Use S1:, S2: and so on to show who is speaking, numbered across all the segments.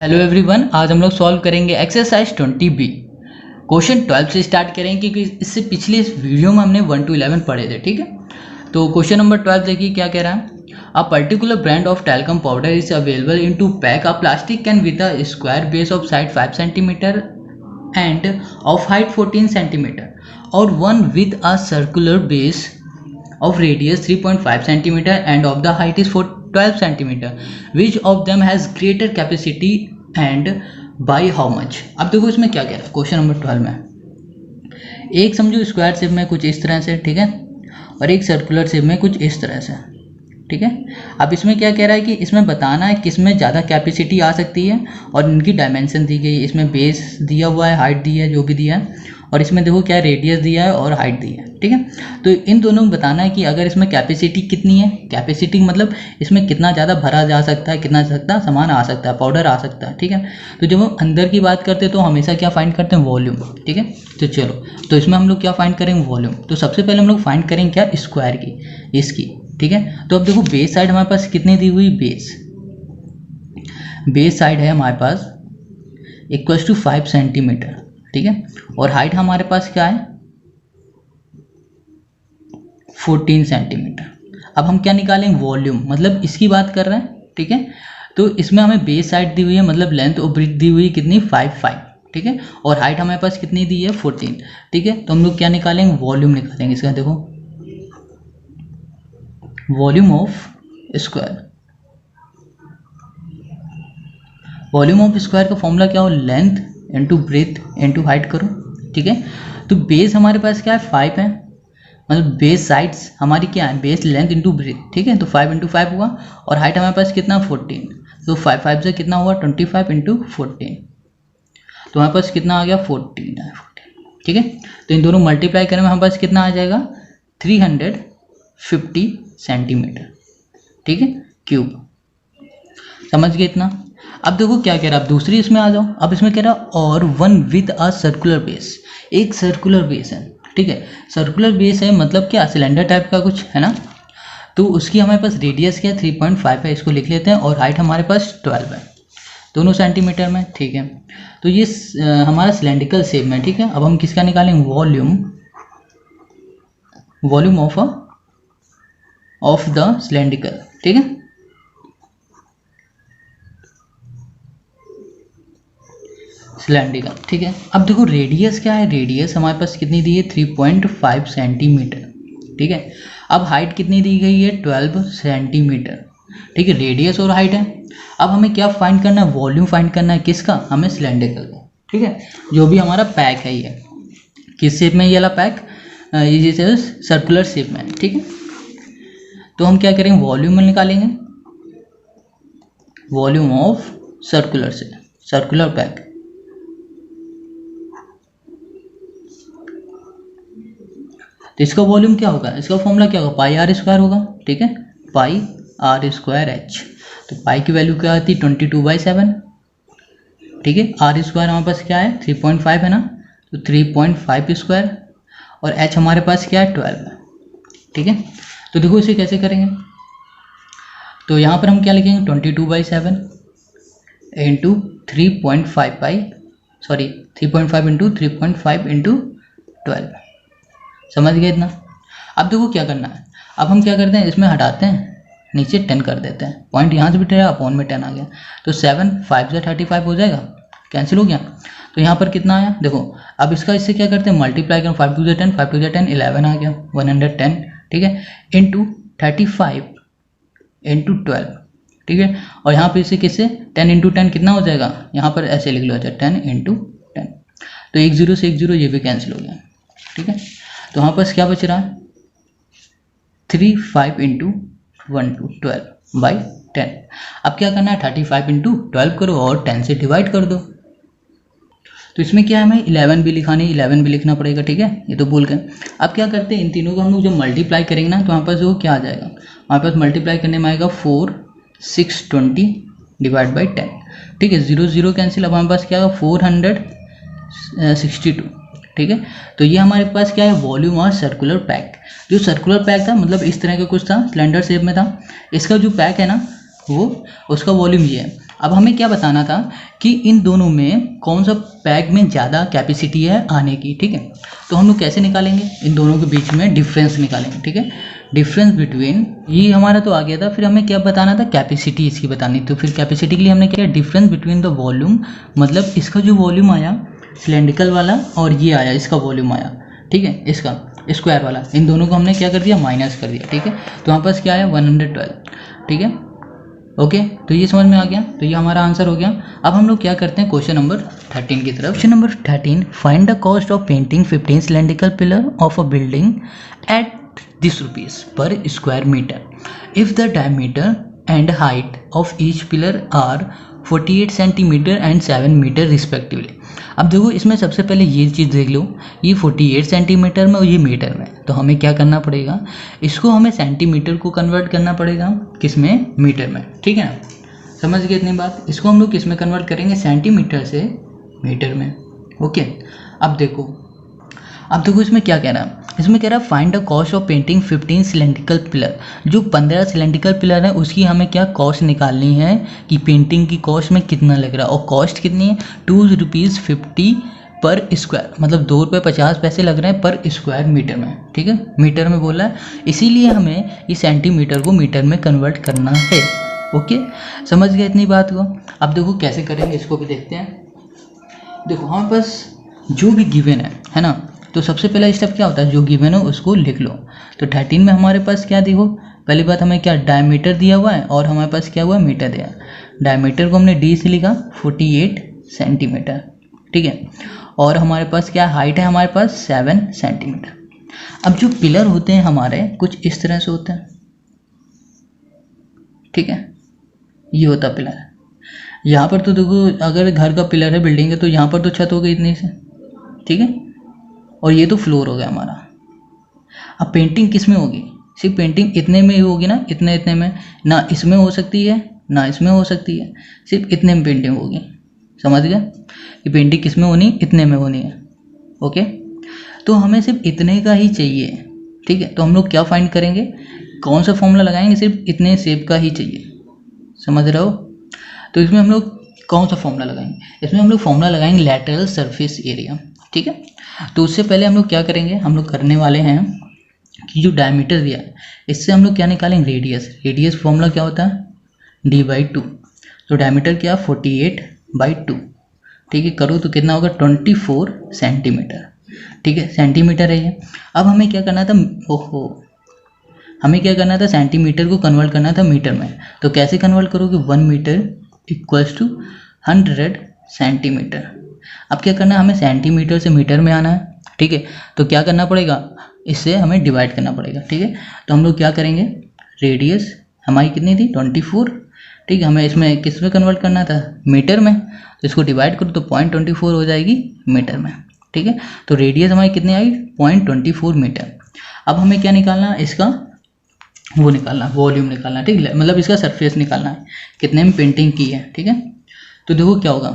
S1: Hello everyone, आज हम लोग सॉल्व करेंगे एक्सरसाइज 20B। क्वेश्चन 12 से स्टार्ट करेंगे क्योंकि इससे पिछले इस वीडियो में हमने 1 to 11 पढ़े थे। ठीक है, तो क्वेश्चन नंबर 12 देखिए क्या कह रहा है। A particular brand of talcum powder is available in two pack a plastic can with a square base of side 5 centimetre and of height 14 centimetre और one with a circular base of radius 3.5 centimeter and of the height is 12 centimeter. Which of them has greater capacity and by how much? अब देखो इसमें क्या कह रहा है question number 12 में। एक समझो स्क्वायर शेप में कुछ इस तरह से, ठीक है, और एक सर्कुलर शेप में कुछ इस तरह से, ठीक है। अब इसमें क्या कह रहा है कि इसमें बताना है किस में ज़्यादा कैपेसिटी आ सकती है और इनकी डायमेंशन दी गई। इसमें बेस दिया हुआ है, हाइट दी है, जो भी दिया है, और इसमें देखो क्या रेडियस दिया है और हाइट दी है। ठीक है, तो इन दोनों में बताना है कि अगर इसमें कैपेसिटी कितनी है। कैपेसिटी मतलब इसमें कितना ज़्यादा भरा जा सकता है, कितना ज़्यादा सामान आ सकता है, पाउडर आ सकता है। ठीक है, तो जब हम अंदर की बात करते हैं तो हमेशा क्या फाइंड करते हैं, वॉल्यूम। ठीक है, तो चलो, तो इसमें हम लोग क्या फाइंड करेंगे, वॉल्यूम। तो सबसे पहले हम लोग फाइंड करेंगे क्या, स्क्वायर की, इसकी। ठीक है, तो अब देखो बेस साइड हमारे पास कितनी दी हुई, बेस साइड है हमारे पास इक्वल्स टू 5 सेंटीमीटर। ठीक है, और हाइट हमारे पास क्या है, 14 सेंटीमीटर। अब हम क्या निकालेंगे, वॉल्यूम, मतलब इसकी बात कर रहे हैं। ठीक है, तो इसमें हमें बेस साइड दी हुई है, मतलब लेंथ और ब्रेथ दी हुई कितनी, 5। ठीक है, और हाइट हमारे पास कितनी दी है, 14। ठीक है, तो हम लोग क्या निकालेंगे, वॉल्यूम निकालेंगे इसका। देखो volume of square, volume of square का फॉर्मूला क्या हो, length into breadth into height करो। ठीक है, तो बेस हमारे पास क्या है, 5 है, मतलब बेस साइड्स हमारी क्या है, बेस लेंथ इंटू ब्रेथ। ठीक है, तो 5 इंटू 5 हुआ, और हाइट हमारे पास कितना, 14। तो 5 से कितना हुआ, 25 इंटू 14, तो हमारे पास कितना आ गया, 14 है। ठीक है, तो इन दोनों मल्टीप्लाई करने में हमारे पास कितना आ जाएगा, 350 सेंटीमीटर। ठीक है, क्यूब। समझ गए इतना। अब देखो क्या कह रहा है, अब दूसरी इसमें आ जाओ। अब इसमें कह रहा और one with a circular base, एक सर्कुलर बेस है। ठीक है, सर्कुलर बेस है मतलब क्या, सिलेंडर टाइप का कुछ है ना। तो उसकी हमारे पास रेडियस क्या है, 3.5 है, इसको लिख लेते हैं, और हाइट हमारे पास 12 है, दोनों सेंटीमीटर में। ठीक है, तो ये हमारा सिलेंड्रिकल शेप में। ठीक है, अब हम किसका निकालेंगे, वॉल्यूम ऑफ द सिलेंड्रिकल। ठीक है, सिलेंड्रिकल। ठीक है, अब देखो रेडियस क्या है, रेडियस हमारे पास कितनी दी है, 3.5 सेंटीमीटर। ठीक है, अब हाइट कितनी दी गई है, 12 सेंटीमीटर। ठीक है, रेडियस और हाइट है। अब हमें क्या फाइंड करना है, वॉल्यूम फाइंड करना है, किसका, हमें सिलेंड्रिकल का। ठीक है, जो भी हमारा पैक है, ये किस शेप में, ये वाला पैक, ये जैसे सर्कुलर शेप में है। ठीक है, तो हम क्या करेंगे, वॉल्यूम में निकालेंगे, वॉल्यूम ऑफ सर्कुलर पैक। तो इसका वॉल्यूम क्या होगा, इसका फॉर्मूला क्या होगा, पाई आर स्क्वायर होगा। ठीक है, पाई आर स्क्वायर एच। तो पाई की वैल्यू क्या आती है, 22/7। ठीक है, आर स्क्वायर हमारे पास क्या है, 3.5 है ना, तो 3.5 स्क्वायर, और एच हमारे पास क्या है, 12 है। ठीक है, तो देखो इसे कैसे करेंगे, तो यहाँ पर हम क्या लिखेंगे, 22/7 इंटू 3.5 इंटू 3.5 इंटू 12। समझ गए इतना। अब देखो क्या करना है, अब हम क्या करते हैं, इसमें हटाते हैं, नीचे 10 कर देते हैं, पॉइंट यहाँ से भी टरा, अपॉन में 10 आ गया, तो 7 5 से 35 हो जाएगा, कैंसिल हो गया। तो यहाँ पर कितना आया, देखो अब इसका इससे क्या करते हैं, मल्टीप्लाई करें, 5 2 से 10, 5 2 से 10, 11 आ गया, 110। ठीक है, इंटू 35 इंटू 12। ठीक है, और यहाँ पर इसे किससे, 10 इंटू 10 कितना हो जाएगा, यहाँ पर ऐसे लिख लो, 10 इंटू 10, तो 1 0 से 1 0 ये भी कैंसिल हो गया। ठीक है, तो यहाँ पर क्या बच रहा है, 35 इंटू 12/10। अब क्या करना है, 35 इंटू 12 करो और 10 से डिवाइड कर दो। तो इसमें क्या है, हमें 11 भी लिखना पड़ेगा। ठीक है, ये तो भूल गए। अब क्या करते हैं, इन तीनों को हम लोग जब मल्टीप्लाई करेंगे ना, तो हमारे पास वो क्या आ जाएगा, हमारे पास मल्टीप्लाई करने में आएगा 4620 डिवाइड बाई 10। ठीक है, 0 0 कैंसिल, अब हमारे पास क्या आएगा, 462। ठीक है, तो ये हमारे पास क्या है, वॉल्यूम और सर्कुलर पैक। जो सर्कुलर पैक था मतलब इस तरह का कुछ था, सिलेंडर शेप में था, इसका जो पैक है ना, वो उसका वॉल्यूम ये है। अब हमें क्या बताना था कि इन दोनों में कौन सा पैग में ज़्यादा कैपेसिटी है आने की, ठीक है। तो हम लोग कैसे निकालेंगे, इन दोनों के बीच में डिफरेंस निकालेंगे, ठीक है। डिफरेंस बिटवीन, ये हमारा तो आ गया था, फिर हमें क्या बताना था, कैपेसिटी इसकी बतानी। तो फिर कैपेसिटी के लिए हमने क्या, डिफरेंस बिटवीन द वॉल्यूम, मतलब इसका जो वॉल्यूम आया सिलेंड्रिकल वाला और ये आया इसका वॉल्यूम आया, ठीक है, इसका स्क्वायर वाला, इन दोनों को हमने क्या कर दिया, माइनस कर दिया, ठीक है। तो हमारे पास क्या आया 112, ठीक है। ओके, तो ये समझ में आ गया, तो ये हमारा आंसर हो गया। अब हम लोग क्या करते हैं क्वेश्चन नंबर 13 की तरफ। Question number 13, find the cost of painting 15 cylindrical pillar of a building at this rupees per square meter if the diameter and height of each pillar are 48 centimetre and 7 metre respectively. अब देखो इसमें सबसे पहले ये चीज़ देख लो, ये 48 centimetre में और ये मीटर में, तो हमें क्या करना पड़ेगा, इसको हमें सेंटीमीटर को कन्वर्ट करना पड़ेगा, किस में, मीटर में, ठीक है ना। समझ गए इतनी बात। इसको हम लोग किस में कन्वर्ट करेंगे, सेंटीमीटर से मीटर में। ओके, अब देखो इसमें क्या कह रहा है, इसमें कह रहा है find the cost of painting 15 cylindrical pillar. जो 15 सिलेंड्रिकल पिलर है उसकी हमें क्या कॉस्ट निकालनी है कि पेंटिंग की कॉस्ट में कितना लग रहा है, और कॉस्ट कितनी है, 2 रुपीज़ 50 पर स्क्वायर, मतलब 2 रुपये 50 पैसे लग रहे हैं पर स्क्वायर मीटर में, ठीक है, मीटर में बोला है, इसीलिए हमें इस सेंटीमीटर को मीटर में कन्वर्ट करना है। ओके, समझ गए इतनी बात को। अब देखो कैसे करेंगे, इसको भी देखते हैं। देखो हमारे पास जो भी गिवन है ना, तो सबसे पहला स्टेप क्या होता है, जो गिवन हो उसको लिख लो। तो 13 में हमारे पास क्या देखो, पहली बात हमें क्या डायमीटर दिया हुआ है और हमारे पास क्या हुआ, मीटर दिया। डायमीटर को हमने डी से लिखा 48 सेंटीमीटर, ठीक है, और हमारे पास क्या हाइट है, हमारे पास 7 सेंटीमीटर। अब जो पिलर होते हैं हमारे कुछ इस तरह से होते हैं, ठीक है, ये होता पिलर। यहाँ पर तो देखो अगर घर का पिलर है बिल्डिंग है तो यहाँ पर तो छत हो गई इतनी से, ठीक है, और ये तो फ्लोर हो गया हमारा। अब पेंटिंग किस में होगी, सिर्फ पेंटिंग इतने में ही होगी ना, इतने में, ना इसमें हो सकती है ना इसमें हो सकती है, सिर्फ इतने में पेंटिंग होगी। समझ गए कि पेंटिंग किस में होनी, इतने में होनी है। ओके, तो हमें सिर्फ इतने का ही चाहिए, ठीक है। तो हम लोग क्या फाइंड करेंगे, कौन सा फॉर्मूला लगाएंगे, सिर्फ इतने शेप का ही चाहिए, समझ रहे हो। तो इसमें हम लोग कौन सा फॉर्मूला लगाएंगे, इसमें हम लोग फॉर्मूला लगाएंगे लैटरल सरफेस एरिया, ठीक है। तो उससे पहले हम लोग क्या करेंगे, हम लोग करने वाले हैं कि जो डायमीटर दिया है इससे हम लोग क्या निकालेंगे, रेडियस फॉर्मूला क्या होता है, d/2। तो डायमीटर क्या 48/2, ठीक है, करो तो कितना होगा 24 सेंटीमीटर, ठीक है, सेंटीमीटर है ये। अब हमें क्या करना था, हमें क्या करना था, सेंटीमीटर को कन्वर्ट करना था मीटर में। तो कैसे कन्वर्ट करोगे, 1 मीटर इक्वल्स टू 100 सेंटीमीटर। अब क्या करना है, हमें सेंटीमीटर से मीटर में आना है, ठीक है। तो क्या करना पड़ेगा, इससे हमें डिवाइड करना पड़ेगा, ठीक है। तो हम लोग क्या करेंगे, रेडियस हमारी कितनी थी 24, ठीक है, हमें इसमें किस में कन्वर्ट करना था, मीटर में। तो इसको डिवाइड करो तो 0.24 हो जाएगी मीटर में, ठीक है। तो रेडियस हमारी कितनी आई 0.24 मीटर। अब हमें क्या निकालना है, इसका वो निकालना, वॉल्यूम निकालना, ठीक है, मतलब इसका सरफेस निकालना है, कितने में पेंटिंग की है, ठीक है। तो देखो क्या होगा,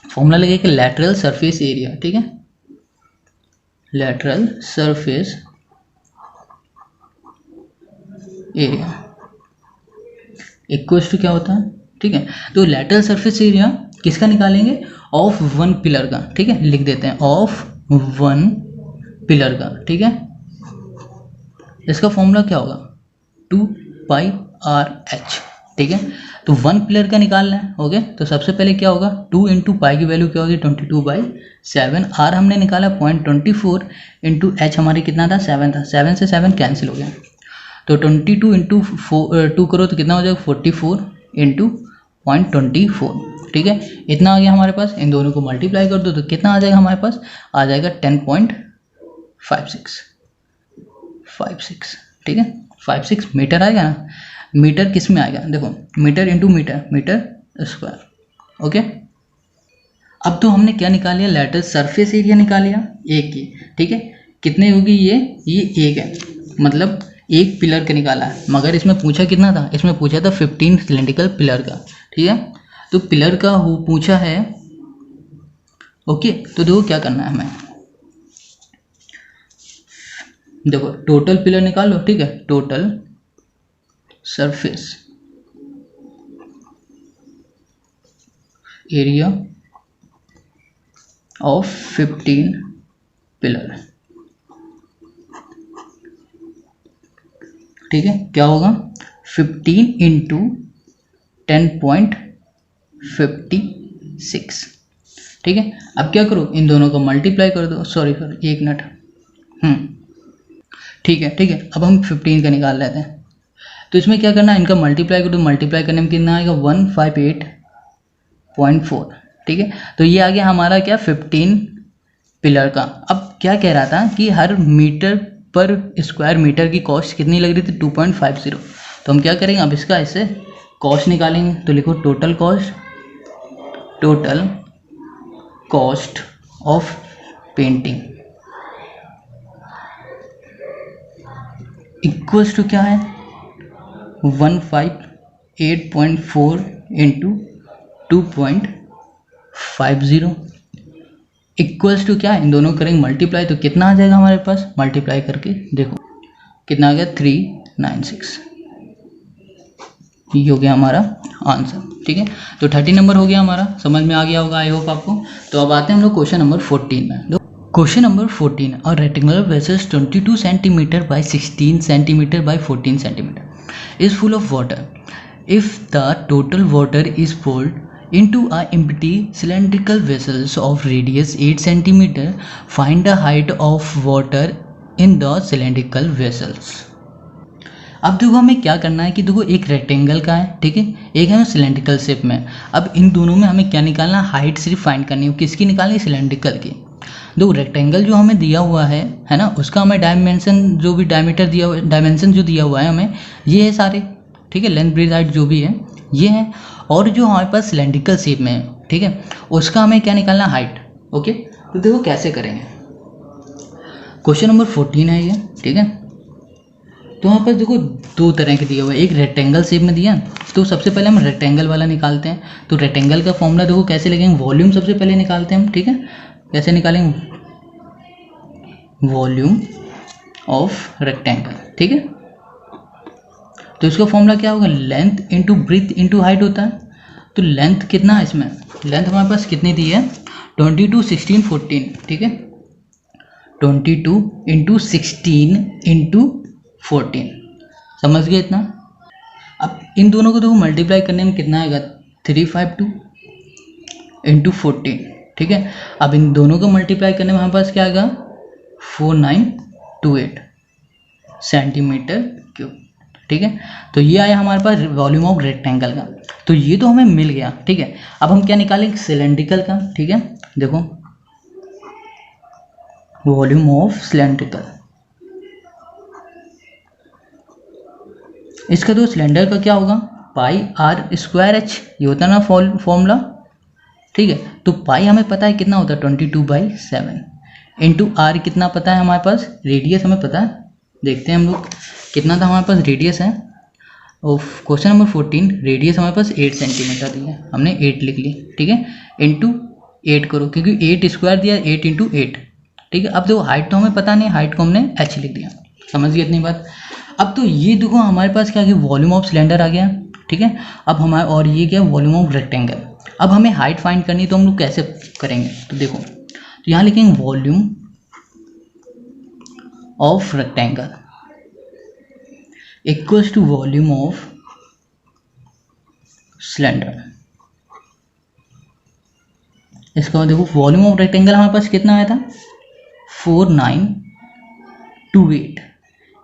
S1: फॉर्मूला लगेगा लैटरल सरफेस एरिया, ठीक है, lateral surface area equals to क्या होता है, ठीक है। तो लैटरल सरफेस एरिया किसका निकालेंगे, ऑफ 1 पिलर का, ठीक है, लिख देते हैं ऑफ 1 पिलर का, ठीक है। इसका फॉर्मूला क्या होगा 2πr/h, ठीक है। तो 1 पिलर का निकालना है, ओके। तो सबसे पहले क्या होगा, 2 × पाई की वैल्यू क्या होगी 22/7, r हमने निकाला 0.24 इंटू h हमारी कितना था 7 था, 7 से 7 कैंसिल हो गया। तो 22 इंटू 2 करो तो कितना हो जाएगा 44 इंटू 0.24, ठीक है, इतना आ गया हमारे पास। इन दोनों को मल्टीप्लाई कर दो तो कितना आ जाएगा हमारे पास, आ जाएगा 10.56, ठीक है, 56 मीटर आएगा ना। मीटर किस में आएगा, देखो metre into metre square, okay. अब तो हमने क्या निकाल लिया, लैटरल सरफेस एरिया निकाल लिया एक की, ठीक है। कितने होगी ये एक है, मतलब एक पिलर का निकाला है, मगर इसमें पूछा कितना था, इसमें पूछा था 15 सिलेंड्रिकल पिलर का, ठीक है। तो पिलर का पूछा है, ओके। तो देखो क्या करना है हमें, देखो टोटल पिलर निकाल लो, ठीक है, total surface area of 15 pillar. ठीक है, क्या होगा 15 इंटू 10.56। ठीक है, अब क्या करो, इन दोनों को मल्टीप्लाई कर दो। सॉरी एक मिनट। ठीक है, अब हम 15 का निकाल लेते हैं। तो इसमें क्या करना है, इनका मल्टीप्लाई कर दो। मल्टीप्लाई करने में कितना आएगा 158.4। ठीक है, तो ये आ गया हमारा क्या 15 पिलर का। अब क्या कह रहा था कि हर मीटर पर स्क्वायर मीटर की कॉस्ट कितनी लग रही थी 2.50। तो हम क्या करेंगे, अब इसका ऐसे कॉस्ट निकालेंगे। तो लिखो total cost of painting equals to क्या है 158.4 इंटू 2.50 इक्वल्स टू क्या है, इन दोनों करेंगे मल्टीप्लाई। तो कितना आ जाएगा हमारे पास, मल्टीप्लाई करके देखो कितना आ गया 396। ये हो गया हमारा आंसर। ठीक है, तो 30 नंबर हो गया हमारा, समझ में आ गया होगा आई होप आपको। तो अब आते हैं हम लोग क्वेश्चन नंबर 14 में। Question number 14, a rectangular vessel 22 centimetre bye 16 centimetre bye 14 centimetre is full of water. If the total water is poured into a empty cylindrical vessels of radius 8 cm, find the height of water in the cylindrical vessels. अब देखो हमें क्या करना है कि देखो एक rectangle का है, ठीक है, एक है सिलेंड्रिकल शेप में। अब इन दोनों में हमें क्या निकालना है, हाइट सिर्फ फाइंड करनी है। किसकी निकालनी है, सिलेंड्रिकल की। देखो रेक्टेंगल जो हमें दिया हुआ है ना, उसका हमें डायमेंशन जो भी डायमीटर दिया हुआ, डायमेंशन जो दिया हुआ है हमें, ये है सारे। ठीक है, लेंथ ब्रेथ हाइट जो भी है ये है। और जो हमारे पास सिलेंड्रिकल शेप में है, ठीक है, उसका हमें क्या निकालना, हाइट। ओके, तो देखो कैसे करेंगे। क्वेश्चन नंबर 14 है ये। ठीक है, तो वहाँ पर देखो दो तरह के दिया हुआ है, एक रेक्टेंगल शेप में दिया। तो सबसे पहले हम रेक्टेंगल वाला निकालते हैं। तो रेक्टेंगल का फॉर्मूला देखो कैसे लगेंगे, वॉल्यूम सबसे पहले निकालते हैं हम। ठीक है, कैसे निकालेंगे, वॉल्यूम ऑफ रेक्टेंगल। ठीक है, तो इसका फॉर्मूला क्या होगा, length into breadth into height होता है। तो लेंथ कितना है इसमें, लेंथ हमारे पास कितनी दी है 22, 16, 14। ठीक है, 22 इंटू 16 इंटू 14, समझ गए इतना। अब इन दोनों को देखो मल्टीप्लाई करने में कितना आएगा 352 इंटू 14। ठीक है, अब इन दोनों को मल्टीप्लाई करने में हमारे पास क्या आएगा 4928 सेंटीमीटर क्यूब। ठीक है, तो ये आया हमारे पास वॉल्यूम ऑफ रेक्टेंगल का। तो ये तो हमें मिल गया। ठीक है, अब हम क्या निकालेंगे, सिलेंड्रिकल का। ठीक है, देखो वॉल्यूम ऑफ सिलेंड्रिकल, इसका तो सिलेंडर का क्या होगा पाई आर स्क्वायर एच, ये होता है ना फॉर्मूला। ठीक है, तो पाई हमें पता है कितना होता है 22/7 इंटू आर कितना पता है हमारे पास, रेडियस हमें पता है। देखते हैं हम लोग कितना था हमारे पास रेडियस है। और क्वेश्चन नंबर 14 रेडियस हमारे पास 8 सेंटीमीटर दिया है, हमने 8 लिख ली। ठीक है, इंटू 8 करो क्योंकि 8 स्क्वायर दिया, 8 इंटू 8। ठीक है, अब देखो हाइट तो हमें पता नहीं, हाइट को हमने एच लिख दिया। समझ गए इतनी बात। अब तो ये देखो हमारे पास क्या गया, वॉल्यूम ऑफ सिलेंडर आ गया। ठीक है, अब हमारे और ये क्या वॉल्यूम ऑफ रेक्टेंगल। अब हमें हाइट फाइंड करनी है, तो हम लोग कैसे करेंगे, तो देखो तो यहाँ लिखेंगे volume of rectangle equals to volume of cylinder. इसका बाद देखो वॉल्यूम ऑफ रेक्टेंगल हमारे पास कितना आया था 4928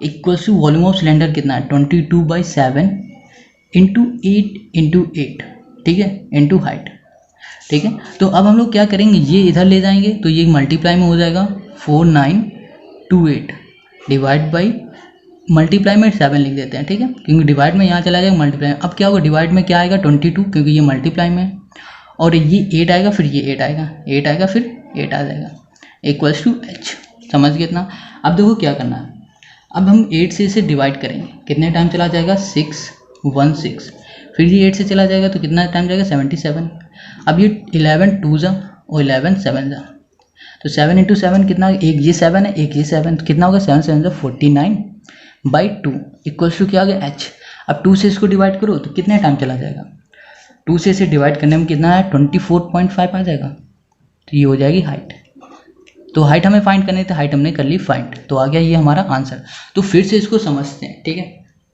S1: equals to volume of cylinder कितना है 22/7 इंटू 8 इंटू 8। ठीक है, इंटू हाइट। ठीक है, तो अब हम लोग क्या करेंगे, ये इधर ले जाएंगे तो ये मल्टीप्लाई में हो जाएगा 4928 डिवाइड बाई मल्टीप्लाई में 7 लिख देते हैं। ठीक है, क्योंकि डिवाइड में यहाँ चला जाएगा मल्टीप्लाई। अब क्या होगा डिवाइड में क्या आएगा 22 क्योंकि ये मल्टीप्लाई में है, और ये 8 आएगा, फिर ये 8 आएगा, 8 आएगा, फिर 8 आ जाएगा इक्वल्स टू एच। समझ गए इतना। अब देखो क्या करना है, अब हम 8 से इसे डिवाइड करेंगे, कितने टाइम चला जाएगा 616, फिर ये 8 से चला जाएगा तो कितना टाइम जाएगा 77। अब ये 11 2 जा और 11 7 जा, तो 7 इंटू 7 कितना, एक ये 7 है, एक ये 7, कितना होगा 7 7 जा 49/2 इक्वल्स टू क्या आ गया एच। अब 2 से इसको डिवाइड करो तो कितने टाइम चला जाएगा 2 से इसे डिवाइड करने में कितना है 24.5 आ जाएगा। तो ये हो जाएगी हाइट। तो हाइट हमें फाइंड करनी थी, हाइट हमने कर ली फाइंड, तो आ गया ये हमारा आंसर। तो फिर से इसको समझते हैं, ठीक है,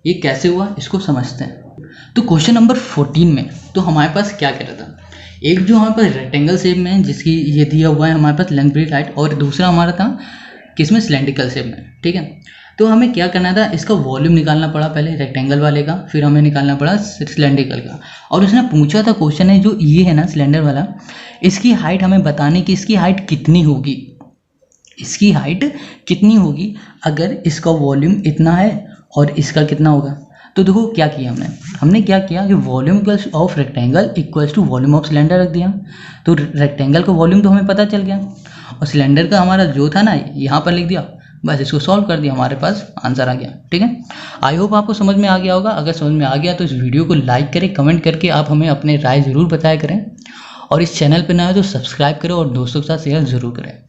S1: ये कैसे हुआ इसको समझते हैं। तो क्वेश्चन नंबर 14 में तो हमारे पास क्या कह रहा था, एक जो हमारे पास रेक्टेंगल शेप में है जिसकी ये दिया हुआ है हमारे पास लेंथ ब्रेड्थ हाइट, और दूसरा हमारा था किसमें सिलेंड्रिकल शेप में, ठीक है। तो हमें क्या करना था, इसका वॉल्यूम निकालना पड़ा पहले रेक्टेंगल वाले का, फिर हमें निकालना पड़ा सिलेंड्रिकल का। और उसने पूछा था क्वेश्चन है जो ये है ना सिलेंडर वाला, इसकी हाइट हमें बताने की इसकी हाइट कितनी होगी, इसकी हाइट कितनी होगी अगर इसका वॉल्यूम इतना है और इसका कितना होगा। तो देखो क्या किया हमने क्या किया कि volume equals of rectangle equals to volume of cylinder रख दिया। तो रेक्टेंगल का वॉल्यूम तो हमें पता चल गया और सिलेंडर का हमारा जो था ना यहाँ पर लिख दिया, बस इसको सॉल्व कर दिया, हमारे पास आंसर आ गया, ठीक है। आई होप आपको समझ में आ गया होगा। अगर समझ में आ गया तो इस वीडियो को लाइक करें, कमेंट करके आप हमें अपने राय ज़रूर बताया करें, और इस चैनल पर नए हो तो सब्सक्राइब करें और दोस्तों के साथ शेयर ज़रूर करें।